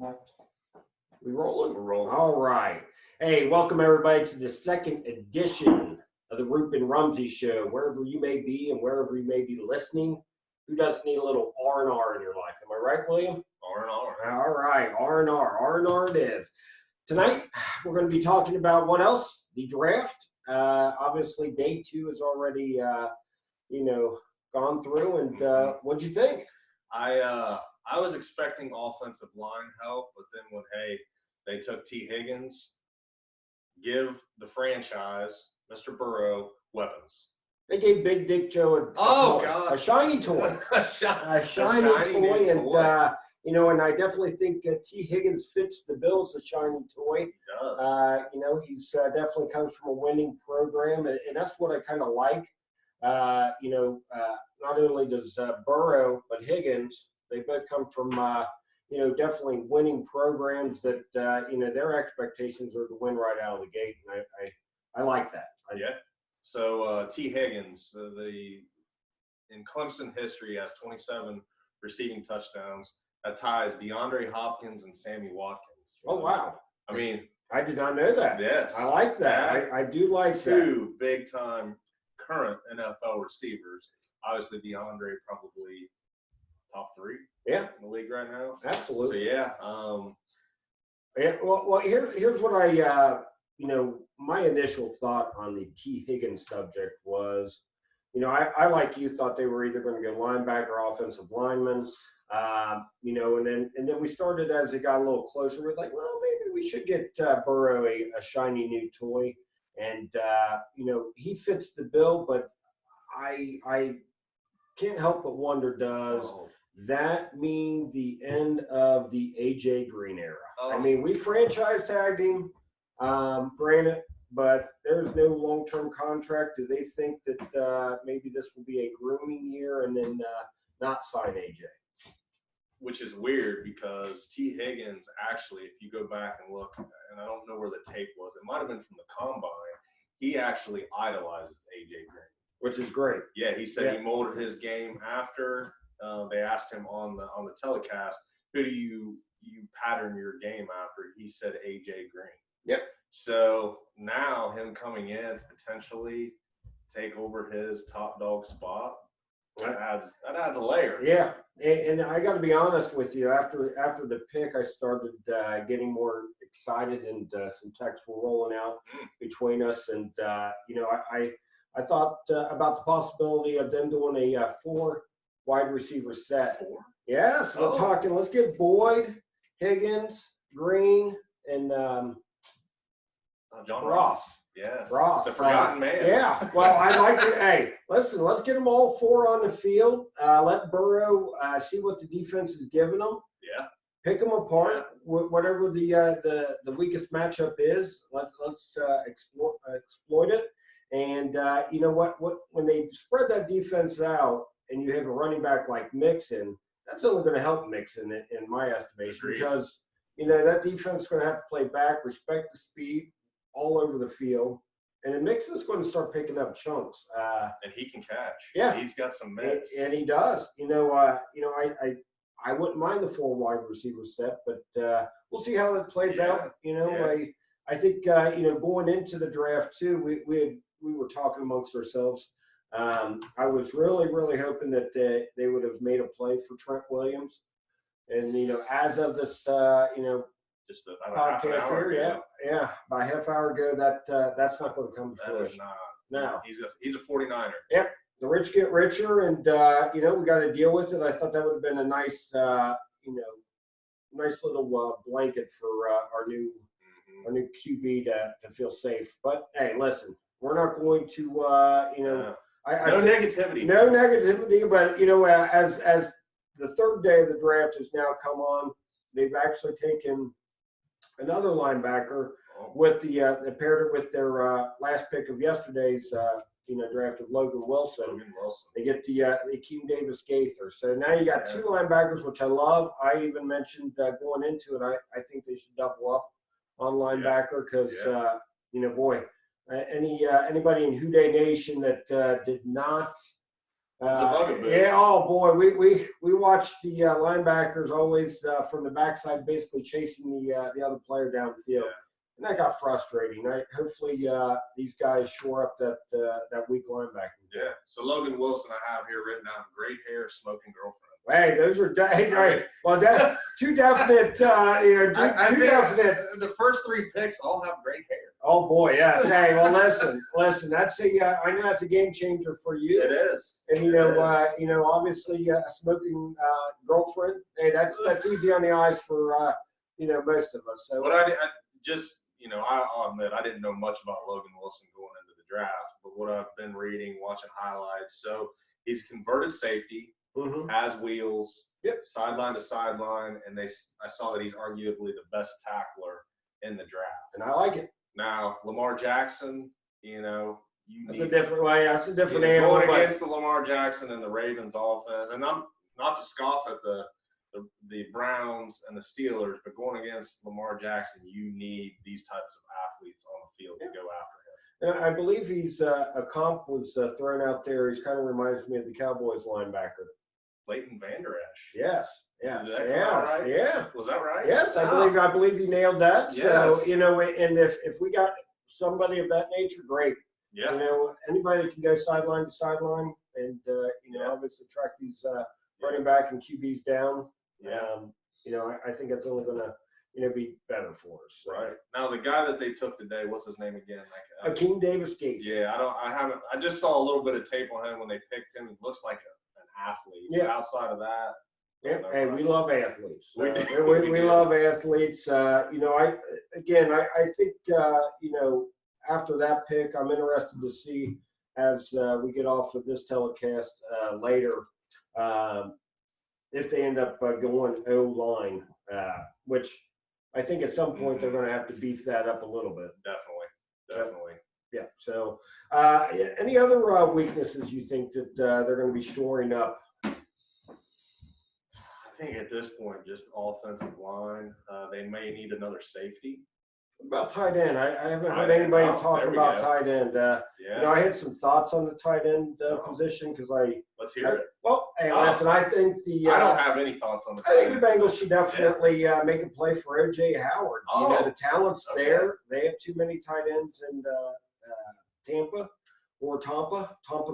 We rolling? We're rolling. All right. Hey, welcome everybody to the second edition of the Roope and Rumsey Show. Wherever you may be and wherever you may be listening, who doesn't need a little R&R in your life? Am I right, William? R&R. All right, R&R. R&R it is. Tonight, we're going to be talking about what else? The draft. Obviously, day 2 is already, gone through. And what'd you think? I was expecting offensive line help, but then when they took T. Higgins, give the franchise, Mr. Burrow, weapons. They gave Big Dick Joe a shiny toy. a shiny toy. And I definitely think T. Higgins fits the bill as a shiny toy. He does. He's definitely comes from a winning program, and that's what I kind of like. Not only does Burrow, but Higgins, they both come from, definitely winning programs that, their expectations are to win right out of the gate. And I like that. Yeah. So T. Higgins, in Clemson history, has 27 receiving touchdowns. That ties DeAndre Hopkins and Sammy Watkins. Oh, wow. I mean, I did not know that. Yes. I like that. I do like two big-time current NFL receivers. Obviously, DeAndre probably top 3 in the league right now. Absolutely. So, Well, here's what I, my initial thought on the T. Higgins subject was, I like you thought they were either going to go linebacker or offensive lineman. And then we started as it got a little closer. We're like, well, maybe we should get Burrow a shiny new toy. And, he fits the bill, but I can't help but wonder, does that mean the end of the A.J. Green era? I mean, we franchise tagged him, granted, but there's no long-term contract. Do they think that maybe this will be a grooming year and then not sign A.J.? Which is weird because T. Higgins, actually, if you go back and look, and I don't know where the tape was, it might have been from the combine, he actually idolizes A.J. Green. Which is great. Yeah, he said he molded his game after. They asked him on the telecast, who do you pattern your game after? He said A.J. Green. Yep. So now him coming in to potentially take over his top dog spot, that adds a layer. Yeah, and I got to be honest with you. After the pick, I started getting more excited, and some texts were rolling out between us. And I thought about the possibility of them doing a 4 wide receiver set. 4? Yes, we're talking. Let's get Boyd, Higgins, Green, and John Ross. Yes. Ross. The forgotten man. Yeah. Well, I like it. Hey, listen, let's get them all 4 on the field. Let Burrow see what the defense is giving them. Yeah. Pick them apart. Whatever the weakest matchup is, let's exploit it. And you know what? When they spread that defense out and you have a running back like Mixon, that's only going to help Mixon in my estimation. Agreed. Because, that defense is going to have to play back, respect the speed all over the field. And then Mixon's going to start picking up chunks. And he can catch. Yeah. He's got some mitts. And he does. I wouldn't mind the 4 wide receiver set, but we'll see how it plays out. I think, going into the draft too, we were talking amongst ourselves. I was really, really hoping that they would have made a play for Trent Williams. And, as of this, just about half an hour ago. Yeah, by a half hour ago, that's not going to come to fruition. No. He's a 49er. Yep. The rich get richer, and, we got to deal with it. I thought that would have been a nice, nice little blanket for our new QB to feel safe. But, hey, listen, we're not going to, no negativity. No negativity, but, as the third day of the draft has now come on, they've actually taken another linebacker with they paired it with their last pick of yesterday's draft of Logan Wilson. They get the Akeem Davis Gaither. So now you got 2 linebackers, which I love. I even mentioned going into it, I think they should double up on linebacker because anybody in Houday Nation that did not It's a bugaboo. Yeah. Oh boy, we watched the linebackers always from the backside, basically chasing the other player down the field, and that got frustrating. Right? Hopefully, these guys shore up that weak linebacking. Yeah. So Logan Wilson, I have here written down: great hair, smoking girlfriend. Hey, those are right. Well, that's two definite. I think definite. The first 3 picks all have great hair. Oh boy, yes. Hey, well, listen. That's I know that's a game changer for you. It is. And obviously a smoking girlfriend. Hey, that's easy on the eyes for most of us. So, But I just I'll admit I didn't know much about Logan Wilson going into the draft. But what I've been reading, watching highlights, so he's a converted safety. Has wheels, sideline to sideline, and I saw that he's arguably the best tackler in the draft. And I like it. Now, Lamar Jackson, that's a different way. That's a different animal. Going against the Lamar Jackson and the Ravens offense, and I'm not to scoff at the Browns and the Steelers, but going against Lamar Jackson, you need these types of athletes on the field to go after him. And I believe he's a comp was thrown out there. He's kind of reminds me of the Cowboys linebacker. Leighton Vander Esch. Yes. Did that come out right? Yeah. Was that right? Yes, I believe you nailed that. Yes. So, and if we got somebody of that nature, great. Yeah. Anybody that can go sideline to sideline and obviously track these running back and QBs down. Yeah. I think that's only gonna be better for us. So. Right. Now the guy that they took today, what's his name again? Akeem Davis-Gates. Yeah, I just saw a little bit of tape on him when they picked him. He looks like an athlete. Yeah. But outside of that. Yeah, hey, we love athletes. We love athletes. I think after that pick, I'm interested to see as we get off of this telecast later if they end up going O-line, which I think at some point they're going to have to beef that up a little bit. Definitely. Yeah. So, any other weaknesses you think that they're going to be shoring up? I think at this point, just offensive line. They may need another safety. What about tight end? I haven't heard anybody talk about tight end. I had some thoughts on the tight end position because let's hear it. Well, hey, listen, I think I don't have any thoughts on the. I think the Bengals should definitely make a play for O.J. Howard. The talent's there. They have too many tight ends in Tampa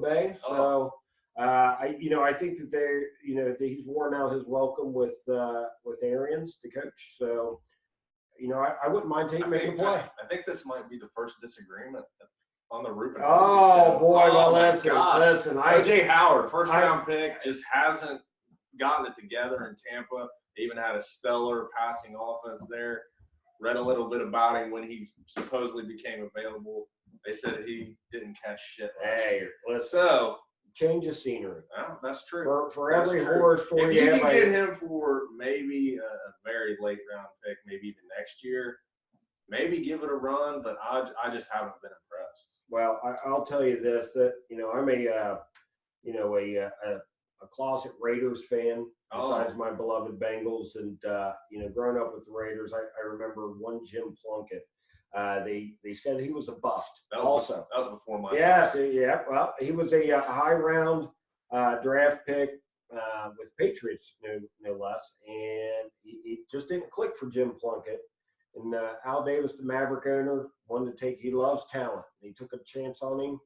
Bay. So. I think that he's worn out his welcome with Arians, the coach. So, I wouldn't mind making a play. I think this might be the first disagreement on the Roope and Billy show. Boy, well, listen. O.J. Howard, first round pick, just hasn't gotten it together in Tampa. They even had a stellar passing offense there. Read a little bit about him when he supposedly became available. They said he didn't catch shit. So. Change of scenery. Well, that's true. For every horror story, if you can get him for maybe a very late round pick, maybe even next year, maybe give it a run. But I just haven't been impressed. Well, I'll tell you this: that I'm a closet Raiders fan. Besides my beloved Bengals, and growing up with the Raiders, I remember one Jim Plunkett. They said he was a bust. That was before my time. Yes, yeah. Well, he was a high round draft pick with Patriots, no less, and he just didn't click for Jim Plunkett. And Al Davis, the Maverick owner, wanted to he loves talent. He took a chance on him,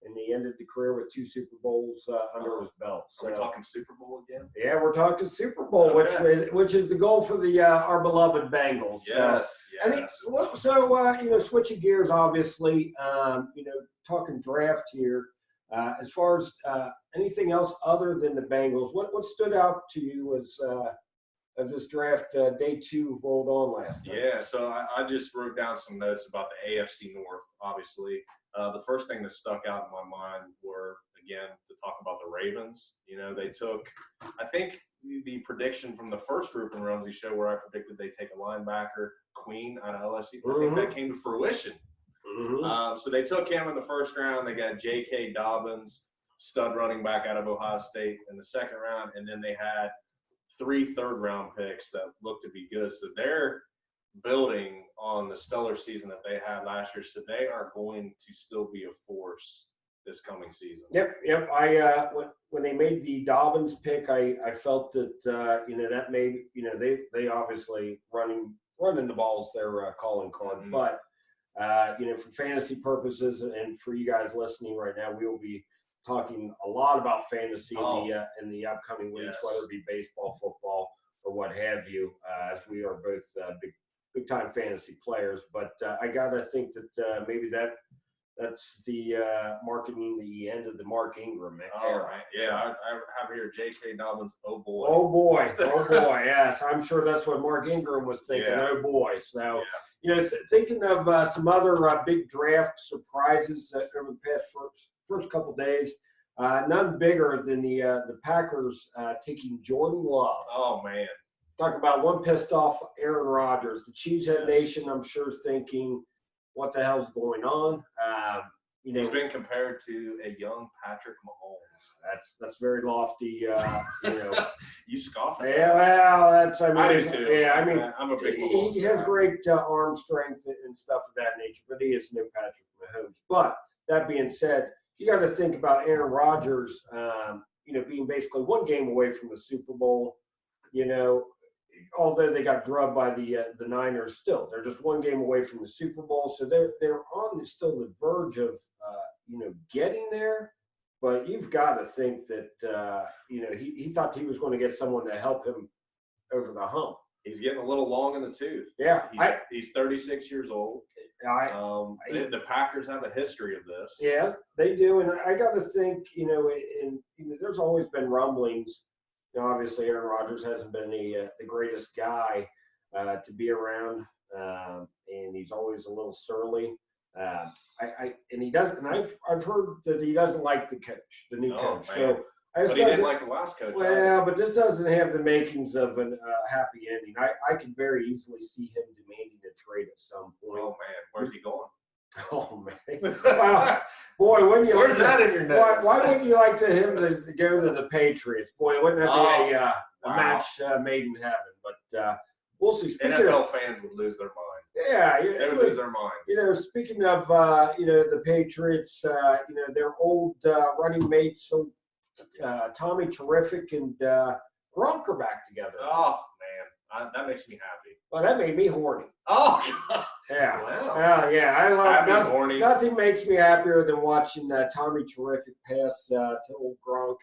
and he ended the career with 2 Super Bowls under his belt. So, are we talking Super Bowl again? Yeah, we're talking Super Bowl, okay. which is the goal for the our beloved Bengals. Yes. Switching gears, obviously, talking draft here. As far as anything else other than the Bengals, what stood out to you as this draft day 2 rolled on last night? Yeah, so I just wrote down some notes about the AFC North, obviously. The first thing that stuck out in my mind were, again, to talk about the Ravens. They took, I think, the prediction from the first Roope and Rumsey show where I predicted they take a linebacker, Queen, out of LSU. I think that came to fruition. So they took him in the first round. They got J.K. Dobbins, stud running back out of Ohio State, in the second round. And then they had 3 third-round picks that looked to be good. So they're building on the stellar season that they had last year. So they are going to still be a force this coming season. Yep. I when they made the Dobbins pick, I felt that that made they obviously running the ball's their calling card, Mm-hmm. but for fantasy purposes and for you guys listening right now, we will be talking a lot about fantasy in the upcoming weeks, whether it be baseball, football, or what have you, as we are both big time fantasy players. But I gotta think that maybe that's the marking the end of the Mark Ingram era. Right. Yeah, I have here J.K. Dobbins. Oh boy. Oh boy. Yes, I'm sure that's what Mark Ingram was thinking. Yeah. Oh boy. So thinking of some other big draft surprises over the past first couple days. None bigger than the Packers taking Jordan Love. Oh man. Talk about one pissed off Aaron Rodgers. The Cheesehead Nation, I'm sure, is thinking, what the hell's going on? He's been compared to a young Patrick Mahomes. That's very lofty. You scoff at yeah, that. well, I do too. Yeah, I'm a big Mahomes he has great arm strength and stuff of that nature, but he is no Patrick Mahomes. But that being said, you got to think about Aaron Rodgers, being basically one game away from the Super Bowl. Although they got drubbed by the Niners, still they're just one game away from the Super Bowl, so they're on still the verge of getting there. But you've got to think that he thought he was going to get someone to help him over the hump. He's getting a little long in the tooth. Yeah, he's 36 years old. The Packers have a history of this. Yeah, they do, and I got to think, there's always been rumblings. Obviously, Aaron Rodgers hasn't been the greatest guy to be around, and he's always a little surly. He doesn't. And I've heard that he doesn't like the new coach. Man. So but he didn't like the last coach. Well, but this doesn't have the makings of a happy ending. I could very easily see him demanding a trade at some point. Oh man, where's he going? Oh man! Wow. Boy, wouldn't you? Where's that in your notes? Why wouldn't you like him to go to the Patriots? Boy, wouldn't that be a match made in heaven? But we'll see. NFL fans would lose their mind. Yeah, they would lose their mind. Speaking of the Patriots, their old running mates, so Tommy Terrific and Gronk are back together. Oh man, that makes me happy. Well, that made me horny. Oh God. Yeah. Wow. Yeah. I love horny. Nothing makes me happier than watching Tommy Terrific pass to old Gronk,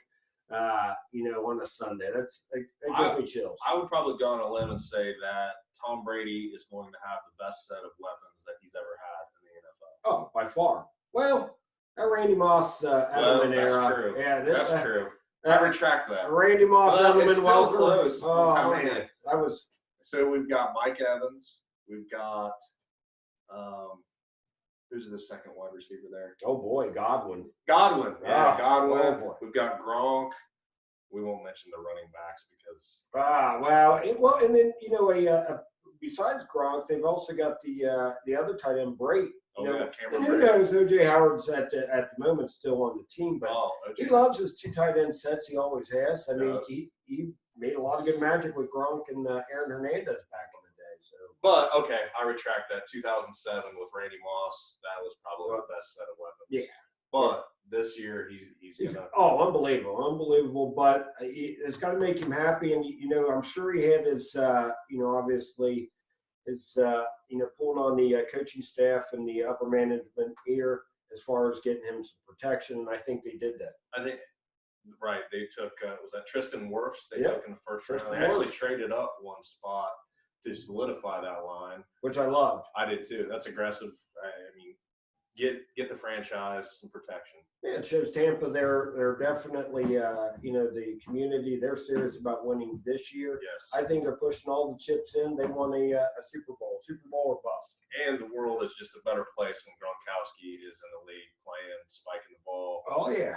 on a Sunday. That gives me chills. I would probably go on a limb and say that Tom Brady is going to have the best set of weapons that he's ever had in the NFL. Oh, by far. Well, that Randy Moss Edelman era. That's true. Yeah, that's true. I retract that. Randy Moss Edelman, it's still close. Oh man, that was. So we've got Mike Evans. We've got who's the second wide receiver there? Oh boy, Godwin. Yeah, Godwin. Oh boy. We've got Gronk. We won't mention the running backs because. And then besides Gronk, they've also got the other tight end, Brate. And who knows? O.J. Howard's at the moment still on the team, but he loves his two tight end sets. He always has. I mean, he made a lot of good magic with Gronk and Aaron Hernandez back in the day. So, but okay, I retract that. 2007 with Randy Moss, that was probably the best set of weapons. Yeah, but this year he's gonna. Oh, unbelievable! But it's got to make him happy, and I'm sure he had his, obviously. Is pulling on the coaching staff and the upper management ear as far as getting him some protection, and I think they did that. I think right. They took was that Tristan Wirfs? They Yep. took in the first round. Tristan They actually Wirfs. traded up one spot to solidify that line, which I loved. I did too. That's aggressive. I mean, get the franchise some protection. Yeah, it shows Tampa they're definitely the community. They're serious about winning this year. Yes, I think they're pushing all the chips in. They want a Super Bowl or bust. And the world is just a better place when Gronkowski is in the league playing, spiking the ball. Oh yeah.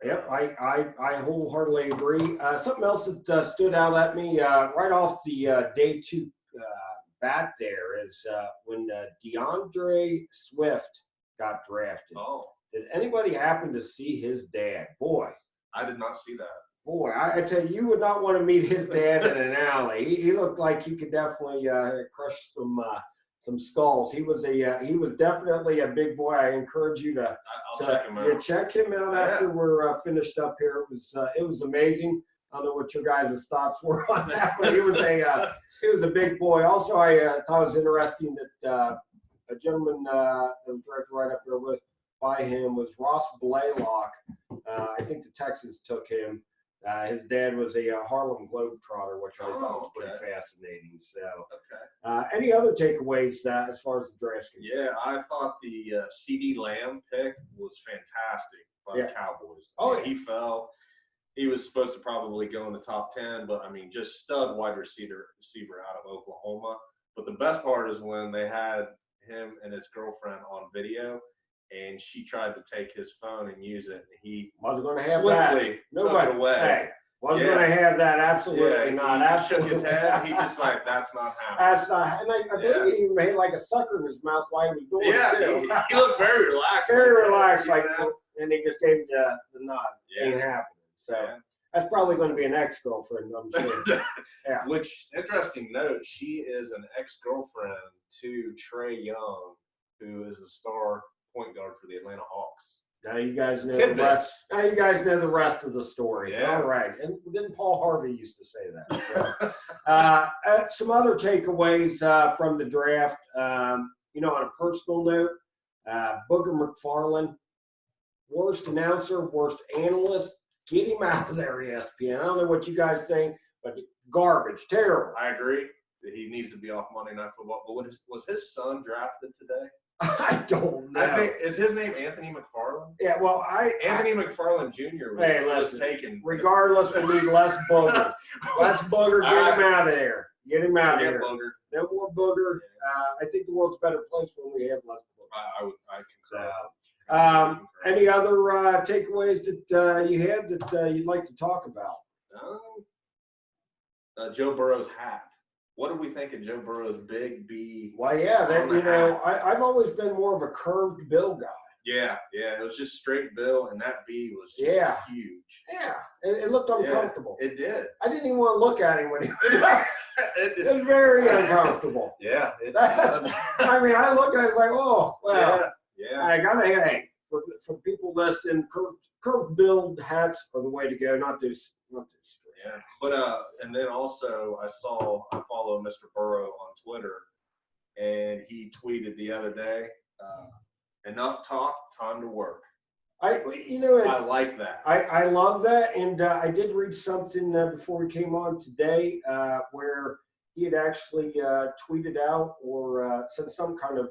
Yep, I wholeheartedly agree. Something else that stood out at me right off the day two bat there is when DeAndre Swift got drafted. Oh. Did anybody happen to see his dad? Boy. I did not see that. Boy, I tell you, you would not want to meet his dad in an alley. He looked like he could definitely crush some some skulls. He was definitely a big boy. I encourage you to check him out. Yeah, check him out after we're finished up here. It was amazing. I don't know what your guys' thoughts were on that, but he was a big boy. Also, I thought it was interesting that a gentleman that was right up there by him was Ross Blaylock. I think the Texans took him. His dad was a Harlem Globetrotter, which I thought was pretty fascinating. So, any other takeaways as far as the draft's concerned? Yeah, I thought the CD Lamb pick was fantastic by the Cowboys. He fell. He was supposed to probably go in the top 10, but I mean, just stud wide receiver out of Oklahoma. But the best part is when they had him and his girlfriend on video, and she tried to take his phone and use it, and he wasn't going to have swiftly took it away. Hey, wasn't going to have that. Absolutely not. He Absolutely. shook his head. He just like, that's not happening. That's not. And I believe he even made like a sucker in his mouth while he was doing it too. He looked very relaxed. Very relaxed, and he just gave the nod. Ain't happening. So. That's probably going to be an ex-girlfriend, I'm sure. Yeah. Which, interesting note, she is an ex-girlfriend to Trey Young, who is the star point guard for the Atlanta Hawks. Now you guys know tidbits. The rest. Now you guys know the rest of the story. Yeah. All right. And then Paul Harvey used to say that. So, some other takeaways from the draft. On a personal note, Booger McFarland, worst announcer, worst analyst. Get him out of there, ESPN. I don't know what you guys think, but garbage, terrible. I agree that he needs to be off Monday Night Football. But was his son drafted today? I don't know. I think is his name Anthony McFarland? Yeah, well, Anthony McFarland Jr. was taken. Regardless, we need less Booger. Less Booger. Get him out of there. Get him out of there. Booger. No more Booger. I think the world's a better place when we have less Booger. I concur. Any other takeaways that you had that you'd like to talk about? Joe Burrow's hat. What do we think of Joe Burrow's big B? Well, yeah, I've always been more of a curved bill guy. Yeah, it was just straight bill, and that B was just huge. Yeah, it looked uncomfortable. It did. I didn't even want to look at him when he it was very uncomfortable. Yeah. I mean, I looked at it like, oh, well. Yeah. I got to for people listening, curved build hats are the way to go, not those straight. Yeah. But and then also I follow Mr. Burrow on Twitter, and he tweeted the other day, enough talk, time to work. I like that. I love that, and I did read something before we came on today where he had actually tweeted out or sent some kind of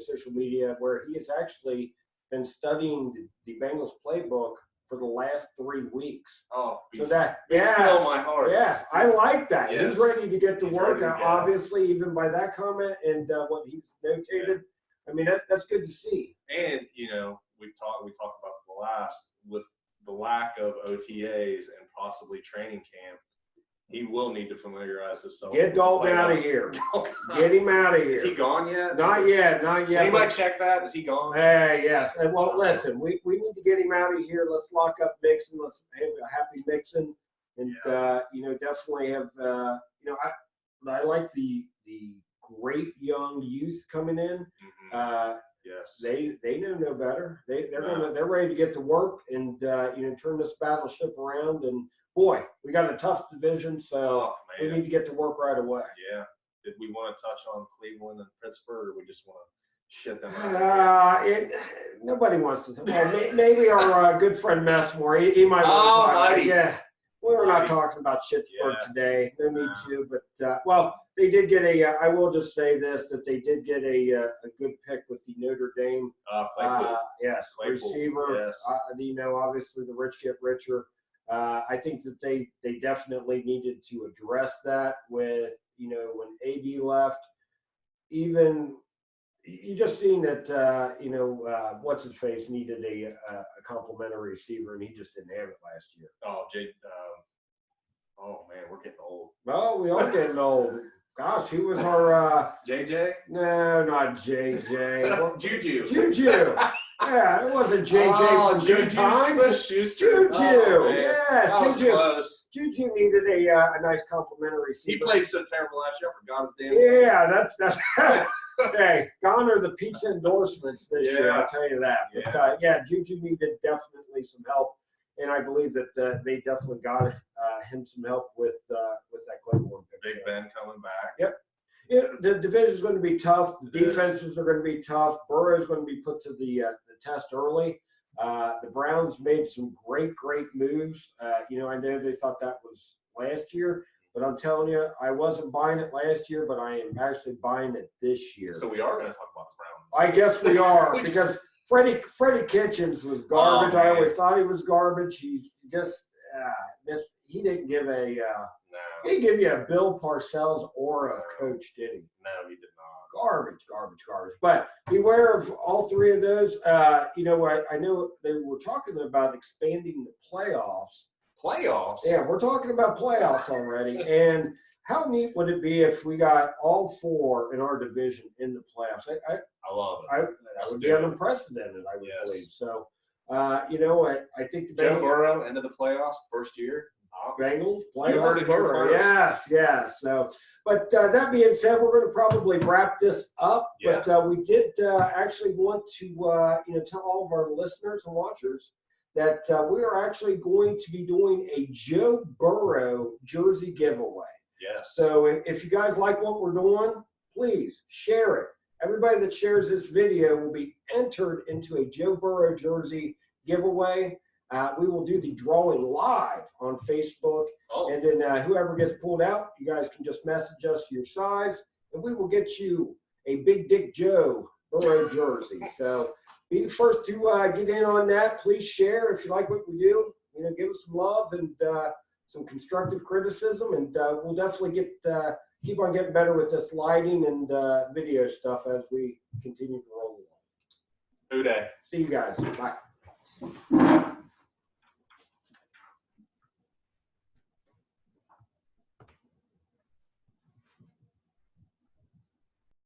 social media where he has actually been studying the Bengals playbook for the last 3 weeks. Oh, so that still my heart. Yes, I like that. Yes. He's ready to get to work. To obviously, even by that comment and what he's notated, I mean that's good to see. And we talked about with the lack of OTAs and possibly training camp. He will need to familiarize himself. Get Dalton out of here. Get him out of here. Is he gone yet? Not yet. Anybody check that? Is he gone? Yes. And well, listen, we need to get him out of here. Let's lock up Mixon. Let's have a happy Mixon. And, definitely have, I like the great young youth coming in. Mm-hmm. Yes. They know no better. They're ready to get to work and, turn this battleship around. And, boy, we got a tough division, so we need to get to work right away. Yeah. Did we want to touch on Cleveland and Pittsburgh, or we just want to shit them out? Nobody wants to. Well, maybe our good friend Messmore. He might want to talk. Yeah. We're not talking about Pittsburgh today. No need to. But, they did get I will just say this, that they did get a good pick with the Notre Dame. Claypool. Receiver. Yes. Obviously the rich get richer. I think that they definitely needed to address that with, when AB left, even you just seen that, what's his face needed a complimentary receiver, and he just didn't have it last year. Oh man, we're getting old. Well, we are getting old. Gosh, who was our JJ? No, not JJ. Juju. Juju. Yeah, it wasn't JJ from Good Times. Juju. Juju. Oh, Yeah, Juju. Close. Juju needed a nice complimentary season. He played so terrible last year. I forgot his damn Yeah, that's hey, gone are the pizza endorsements this year, I'll tell you that. But Juju needed definitely some help, and I believe that they definitely got him some help with that Claiborne pick. Big Ben coming back. Yep. Yeah, the division is going to be tough. The defenses are going to be tough. Burrow is going to be put to the test early. The Browns made some great moves. I know they thought that was last year, but I'm telling you, I wasn't buying it last year, but I am actually buying it this year. So we are going to talk about the Browns. I guess we are because Freddie Kitchens was garbage. I always thought he was garbage. He just he didn't give a. He didn't give you a Bill Parcells aura of coach, did he? No, he did not. Garbage. But beware of all three of those. I know they were talking about expanding the playoffs. Playoffs? Yeah, we're talking about playoffs already. And how neat would it be if we got all four in our division in the playoffs? I love it. That would be unprecedented, I would believe. So, I think the Joe Burrow into the playoffs first year. Bengals playoffs. You heard it here first. Yes. So, but that being said, we're going to probably wrap this up. Yeah. But we did actually want to tell all of our listeners and watchers that we are actually going to be doing a Joe Burrow jersey giveaway. Yes. So if you guys like what we're doing, please share it. Everybody that shares this video will be entered into a Joe Burrow jersey giveaway. We will do the drawing live on Facebook, and then whoever gets pulled out, you guys can just message us your size, and we will get you a Big Dick Joe Burrow jersey. So be the first to get in on that. Please share if you like what we do. Give us some love and some constructive criticism, and we'll definitely keep on getting better with this lighting and video stuff as we continue to roll along. Who day? See you guys. Bye.